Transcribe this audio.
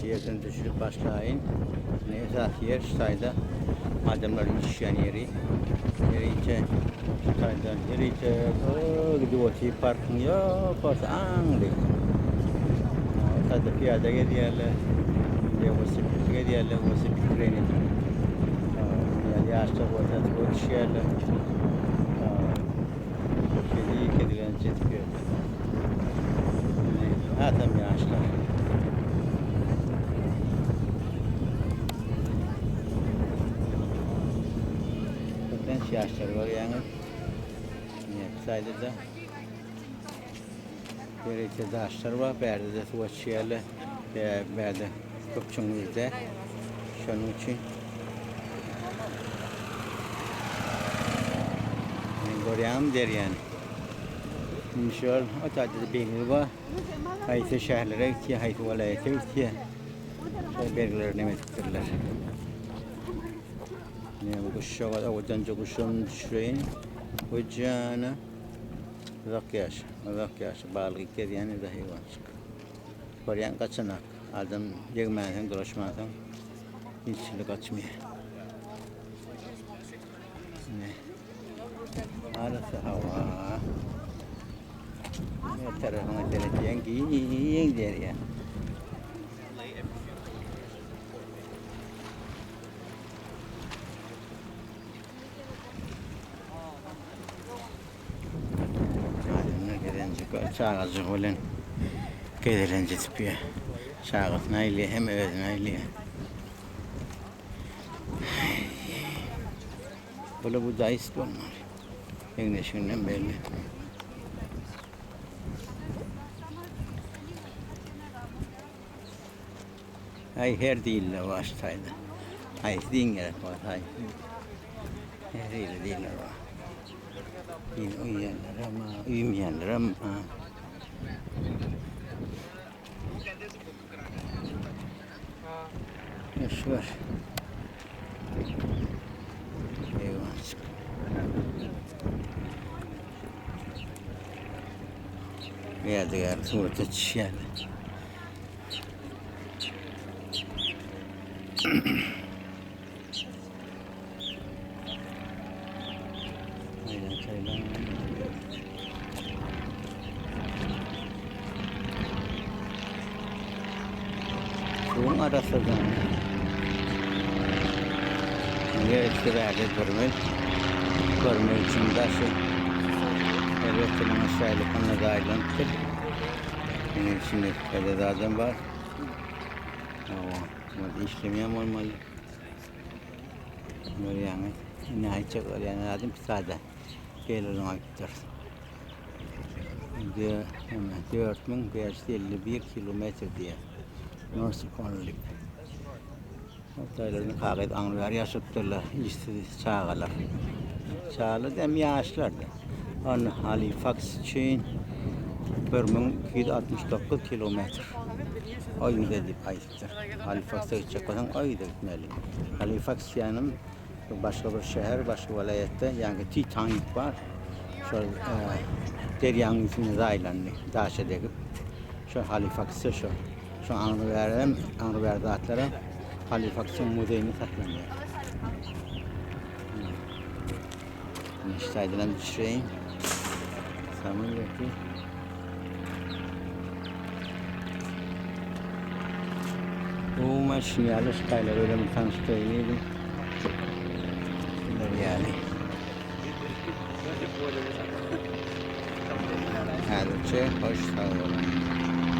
yerden düşürüp başlayın. Neyse yer sayda adamların işleyen yeri. Yerice sayda yerice gidiyor parkın yok orta angli. Sayda piyada gidiyorlar. Velosiped gidiyorlar, velosiped treni. Yani yaşta orta düşüyorlar. Kedi kedilerin çetkiyor. Adam yaşlar. Çok yaşlar var yani. Sayda da bir de yaşlar var. Berde de tuvaçiyerle berde köpçüğümüzde. Şunun için görüyorum der yani. İnşallah o tarzda belirli var. Hayse şehirlere gidiyor, hayse vilayete gidiyor. Şöyle belirlerine metiktirler. Bu kuşa kadar oradan çok kuşun düşüreyim. Hocana uzak yaş, balık gidiyor yani de hayvan çık. Koreyan kaçanak, adam yegmeden, dolaşmadan hiç kaçmıyor. Ne? Arası hava. Ne tarafına geleceğin giyin der ya. Çağızı olan gelirince tipiye çağız nayliye hem öz nayliye böyle bu da istiyor yani şimdiden belli ay her değiller baştaydı ay din gerek var ay her değiller var uyuyanlar ama uyumayanlar ama şu var eyvah geldi geldi tuvalete çişerdi Bunun arasından neresi verdi görmek için de şu evet aşağıya Kanada ayrılantıdır. Şimdi Kanada adam var. Ama işlemeyem olmalı. Böyle yani nihayet çok var yani adam sade gelirin ayıptır. 4551 kilometre diye. Nasıl konuluk? Otayların kağıt anlar yaşattılar, işte çağlar. Çağlar dem yaşlardı. On Halifax için 1269 kilometre. Ayı dedi ayıptır. Halifax'a gidecek olan ayı da gitmeli. Halifax yani başka bir şehir, başka vilayette yani Titanic var. Şu deryanın üstünde aylanlı, Daşa'daki. Şu Halifax'a şu. Şu Anıver'de atlara Halifax'ın müzeyini saklanıyor. İşte edilen düşüreyim. Zaman yok. Bu maşın yerli şikaylar öyle bir tanıştırıyordum. Bunlar yani. Hadi hoş sağ olun.